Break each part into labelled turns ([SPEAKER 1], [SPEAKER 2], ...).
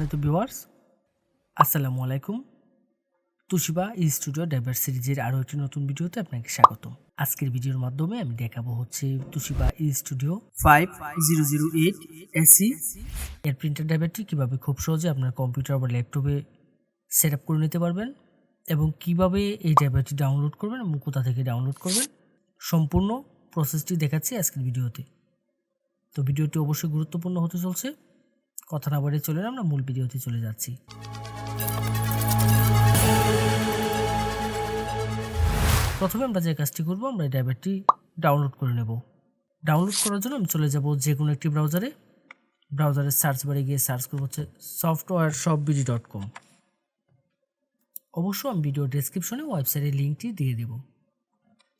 [SPEAKER 1] সম্মানিত ভিউয়ার্স, আসসালামু আলাইকুম। তুশিবা স্টুডিও ড্রাইভার সিরিজের আরও একটি নতুন ভিডিওতে আপনাকে স্বাগতম। আজকের ভিডিওর মাধ্যমে আমি দেখাবো হচ্ছে তুশিবা স্টুডিও 5008 এসি এর প্রিন্টার ড্রাইভারটি কীভাবে খুব সহজে আপনার কম্পিউটার বা ল্যাপটপে সেট আপ করে নিতে পারবেন এবং কিভাবে এই ড্রাইভারটি ডাউনলোড করবেন এবং কোথা থেকে ডাউনলোড করবেন, সম্পূর্ণ প্রসেসটি দেখাচ্ছি আজকের ভিডিওতে। তো ভিডিওটি অবশ্যই গুরুত্বপূর্ণ হতে চলছে। কথা না বাড়িয়ে চলে আমরা মূল ভিডিওতে চলে যাচ্ছি। প্রথমে আমরা যে কাজটি করব, আমরা এই ড্রাইভারটি ডাউনলোড করে নেব। ডাউনলোড করার জন্য আমি চলে যাব যে কোনো একটি ব্রাউজারের সার্চ বারে গিয়ে সার্চ করব হচ্ছে softwareshopbd.com। অবশ্য আমি ভিডিও ডেসক্রিপশনে ওয়েবসাইটের লিঙ্কটি দিয়ে দেব।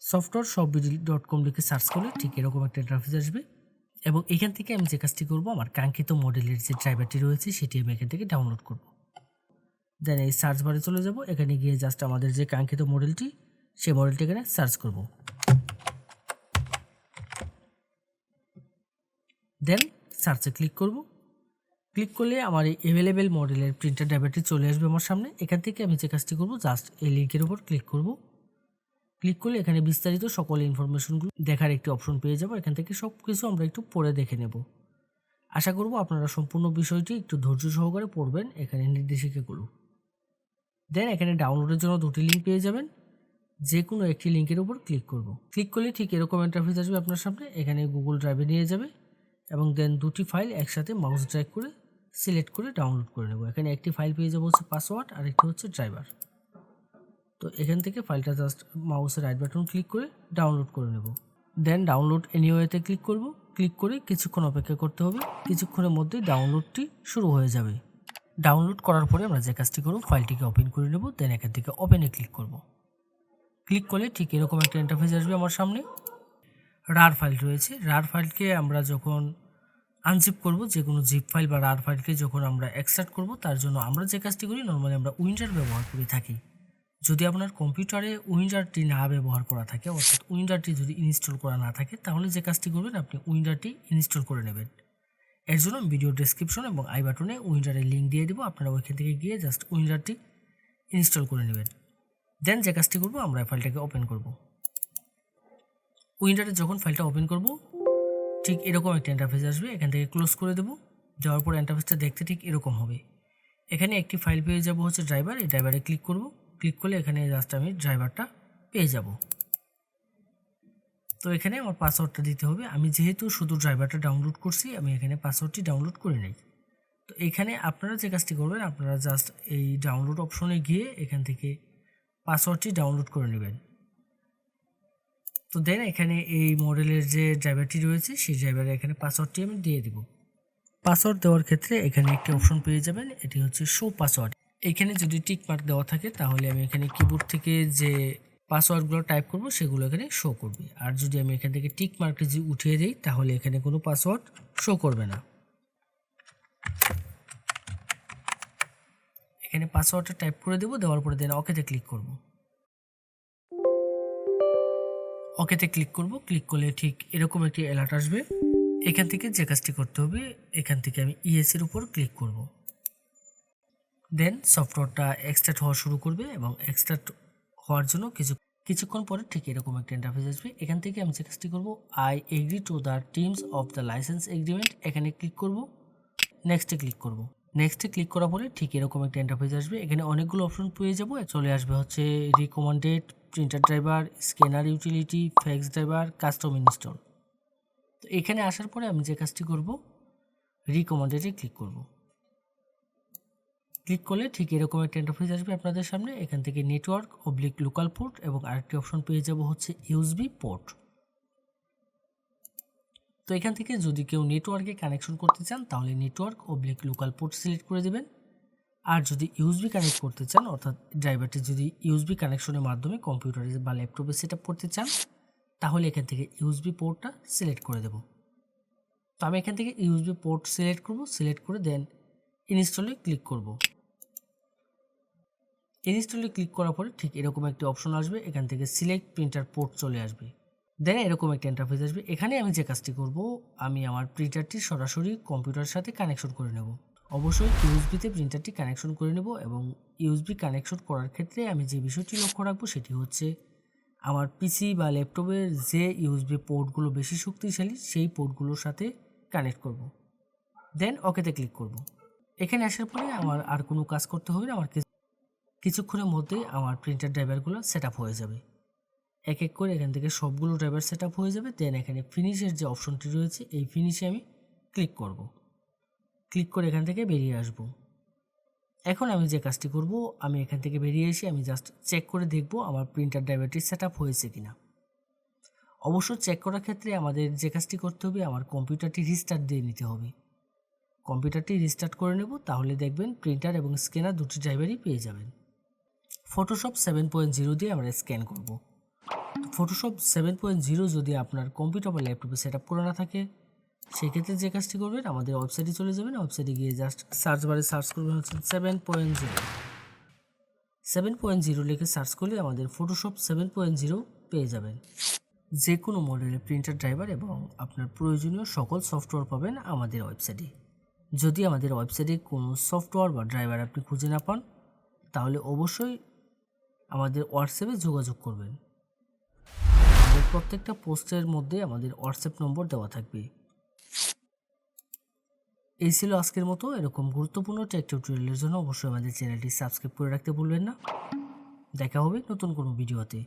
[SPEAKER 1] softwareshopbd.com লিখে সার্চ করলে ঠিক এরকম একটা ইন্টারফেস আসবে এবং এখান থেকে আমি যে কাজটি করব, আমার কাঙ্ক্ষিত মডেলের যে ড্রাইভারটি রয়েছে সেটি আমি এখান থেকে ডাউনলোড করব। দেন এই সার্চ বারে চলে যাব, এখানে গিয়ে জাস্ট আমাদের যে কাঙ্ক্ষিত মডেলটি সেই মডেলটি এখানে সার্চ করব। দেন সার্চে ক্লিক করব। ক্লিক করলে আমার এই অ্যাভেলেবেল মডেলের প্রিন্টার ড্রাইভারটি চলে আসবে আমার সামনে। এখান থেকে আমি যে কাজটি করব, জাস্ট এই লিঙ্কের উপর ক্লিক করব। ক্লিক করলে এখানে বিস্তারিত সকল ইনফরমেশনগুলো দেখার একটি অপশন পেয়ে যাব। এখান থেকে সব কিছু আমরা একটু পড়ে দেখে নেব। আশা করব আপনারা সম্পূর্ণ বিষয়টি একটু ধৈর্য সহকারে পড়বেন এখানে নির্দেশিকাগুলো। দেন এখানে ডাউনলোডের জন্য দুটি লিঙ্ক পেয়ে যাবেন, যে কোনো একটি লিঙ্কের উপর ক্লিক করব। ক্লিক করলে ঠিক এরকম ইন্টারফেস আসবে আপনার সামনে। এখানে গুগল ড্রাইভে নিয়ে যাবে এবং দেন দুটি ফাইল একসাথে মাউস ড্র্যাগ করে সিলেক্ট করে ডাউনলোড করে নেব। এখানে একটি ফাইল পেয়ে যাবো হচ্ছে পাসওয়ার্ড আর একটি হচ্ছে ড্রাইভার। তো এখান থেকে ফাইলটা জাস্ট মাউসের রাইট বাটন ক্লিক করে ডাউনলোড করে নেব। দেন ডাউনলোড এনিওয়েতে ক্লিক করব। ক্লিক করে কিছুক্ষণ অপেক্ষা করতে হবে। কিছুক্ষণের মধ্যে ডাউনলোডটি শুরু হয়ে যাবে। ডাউনলোড করার পরে আমরা যে কাজটি করব, ফাইলটিকে ওপেন করে নেব। দেন এখান থেকে ওপেনে ক্লিক করব। ক্লিক করলে ঠিক এরকম একটা ইন্টারফেস আসবে আমার সামনে। রার ফাইল রয়েছে। রার ফাইলকে আমরা যখন আনজিপ করব, যে কোনো জিপ ফাইল বা রার ফাইলকে যখন আমরা এক্সট্রাক্ট করব, তার জন্য আমরা যে কাজটি করি, নর্মালি আমরা উইন্ডার ব্যবহার করে থাকি। যদি আপনার কম্পিউটারে উইন্ডারটি না ব্যবহার করা থাকে, অর্থাৎ উইন্ডারটি যদি ইনস্টল করা না থাকে, তাহলে যে কাজটি করবেন, আপনি উইন্ডারটি ইনস্টল করে নেবেন। এর জন্য ভিডিও ডেসক্রিপশন এবং আই বাটনে উইন্ডারের লিঙ্ক দিয়ে দেবো। আপনারা ওইখান থেকে গিয়ে জাস্ট উইন্ডারটি ইনস্টল করে নেবেন। দেন যে কাজটি করব, আমরা ফাইলটাকে ওপেন করব। উইন্ডারে যখন ফাইলটা ওপেন করব, ঠিক এরকম একটা ইন্টারফেস আসবে। এখান থেকে ক্লোজ করে দেবো। যাওয়ার পর ইন্টারফেসটা দেখতে ঠিক এরকম হবে। এখানে একটি ফাইল পেয়ে যাব হচ্ছে ড্রাইভার। এই ড্রাইভারে ক্লিক করব। ক্লিক করলে এখানে জাস্ট আমি ড্রাইভারটা পেয়ে যাব। তো এখানে আমার পাসওয়ার্ডটা দিতে হবে। আমি যেহেতু শুধু ড্রাইভারটা ডাউনলোড করছি, আমি এখানে পাসওয়ার্ডটি ডাউনলোড করে নিই। তো এখানে আপনারা যে কাজটি করবেন, আপনারা জাস্ট এই ডাউনলোড অপশনে গিয়ে এখান থেকে পাসওয়ার্ডটি ডাউনলোড করে নেবেন। তো দেন এখানে এই মডেলের যে ড্রাইভারটি রয়েছে, সেই ড্রাইভারে এখানে পাসওয়ার্ডটি আমি দিয়ে দিব। পাসওয়ার্ড দেওয়ার ক্ষেত্রে এখানে একটি অপশন পেয়ে যাবেন, এটি হচ্ছে শো পাসওয়ার্ড। এখানে যদি টিক মার্ক দেওয়া থাকে, তাহলে আমি এখানে কিবোর্ড থেকে যে পাসওয়ার্ডগুলো টাইপ করব সেগুলো এখানে শো করবে। আর যদি আমি এখান থেকে টিক মার্কটি যদি উঠিয়ে দিই, তাহলে এখানে কোনো পাসওয়ার্ড শো করবে না। এখানে পাসওয়ার্ডটা টাইপ করে দেবো। দেওয়ার পরে দেন ওকেতে ক্লিক করব। ওকেতে ক্লিক করব। ক্লিক করলে ঠিক এরকম একটি অ্যালার্ট আসবে। এখান থেকে যে কাজটি করতে হবে, এখান থেকে আমি ইএসের উপর ক্লিক করব। দেন সফটওয়্যারটা এক্সট্রাক্ট হওয়া শুরু করবে এবং এক্সট্রাক্ট হওয়ার জন্য কিছুক্ষণ পরে ঠিক এরকম একটা ইন্টারফেস আসবে। এখান থেকে আমি যে কাজটি করব, I agree to the terms of the licence agreement, এখানে ক্লিক করব। নেক্সটে ক্লিক করব। নেক্সটে ক্লিক করার পরে ঠিক এরকম একটা ইন্টারফেস আসবে। এখানে অনেকগুলো অপশন পেয়ে যাব। চলে আসবে হচ্ছে recommended, printer driver, scanner utility, fax driver, custom install. তো এখানে আসার পরে আমি যে কাজটি করব, রিকমেন্ডেডে ক্লিক করব। ক্লিক করলে ঠিক এরকম একটা ইন্টারফেস আসবে আপনাদের সামনে। এখান থেকে নেটওয়ার্ক লোকাল পোর্ট এবং আরেকটি অপশন পেয়ে যাব হচ্ছে ইউএসবি পোর্ট। তো এখান থেকে যদি কেউ নেটওয়ার্কে কানেকশন করতে চান, তাহলে নেটওয়ার্ক লোকাল পোর্ট সিলেক্ট করে দেবেন। আর যদি ইউএসবি কানেক্ট করতে চান, অর্থাৎ ড্রাইভারটি যদি ইউএসবি কানেকশনের মাধ্যমে কম্পিউটারে বা ল্যাপটপে সেট আপ করতে চান, তাহলে এখান থেকে ইউএসবি পোর্টটা সিলেক্ট করে দেব। তো আমি এখান থেকে ইউএসবি পোর্ট সিলেক্ট করব। সিলেক্ট করে দেন ইনস্টলে ক্লিক করব। ইনস্টলে ক্লিক করার পরে ঠিক এরকম একটি অপশন আসবে। এখান থেকে সিলেক্ট প্রিন্টার পোর্ট চলে আসবে। দেন এরকম একটা ইন্টারফেস আসবে। এখানে আমি যে কাজটি করব, আমি আমার প্রিন্টারটি সরাসরি কম্পিউটারের সাথে কানেকশন করে নেব। অবশ্যই ইউএসবিতে প্রিন্টারটি কানেকশন করে নেব এবং ইউএসবি কানেকশন করার ক্ষেত্রে আমি যে বিষয়টি লক্ষ্য রাখবো সেটি হচ্ছে আমার পিসি বা ল্যাপটপের যে ইউএসবি পোর্টগুলো বেশি শক্তিশালী সেই পোর্টগুলোর সাথে কানেক্ট করব। দেন ওকেতে ক্লিক করব। এখানে আসার পরে আমার আর কোনো কাজ করতে হবে না, আমার কিছুক্ষণের মধ্যেই আমার প্রিন্টার ড্রাইভারগুলো সেট আপ হয়ে যাবে। এক এক করে এখান থেকে সবগুলো ড্রাইভার সেট আপ হয়ে যাবে। দেন এখানে ফিনিশের যে অপশনটি রয়েছে এই ফিনিশে আমি ক্লিক করব। ক্লিক করে এখান থেকে বেরিয়ে আসব। এখন আমি যে কাজটি করব, আমি এখান থেকে বেরিয়ে এসে আমি জাস্ট চেক করে দেখব আমার প্রিন্টার ড্রাইভারটি সেট আপ হয়েছে কিনা। অবশ্য চেক করার ক্ষেত্রে আমাদের যে কাজটি করতে হবে, আমার কম্পিউটারটি রিস্টার্ট দিয়ে নিতে হবে। কম্পিউটারটি রিস্টার্ট করে নেব, তাহলে দেখবেন প্রিন্টার এবং স্ক্যানার দুটি ড্রাইভারই পেয়ে যাবেন। ফটোশপ 7.0 দিয়ে আমরা স্ক্যান করব। ফটোশপ 7.0 যদি আপনার কম্পিউটার বা ল্যাপটপে সেট আপ করা না থাকে, সেক্ষেত্রে যে কাজটি করবেন, আমাদের ওয়েবসাইটে চলে যাবেন। ওয়েবসাইটে গিয়ে জাস্ট সার্চ বারে সার্চ করবেন হচ্ছে 7.0 লিখে সার্চ করলে আমাদের ফটোশপ 7.0 পেয়ে যাবেন। যে কোনো মডেলের প্রিন্টার ড্রাইভার এবং আপনার প্রয়োজনীয় সকল সফটওয়্যার পাবেন আমাদের ওয়েবসাইটে। যদি আমাদের ওয়েবসাইটে কোনো সফটওয়্যার বা ড্রাইভার আপনি খুঁজে না পান, তাহলে অবশ্যই আমাদের হোয়াটসঅ্যাপে যোগাযোগ করবেন। আমাদের প্রত্যেকটা পোস্টের মধ্যে আমাদের হোয়াটসঅ্যাপ নম্বর দেওয়া থাকবে। এই ছিল আজকের মতো। এরকম গুরুত্বপূর্ণ টেক টিউটোরিয়ালের জন্য অবশ্যই আমাদের চ্যানেলটি সাবস্ক্রাইব করে রাখতে ভুলবেন না। দেখা হবে নতুন কোনো ভিডিওতে।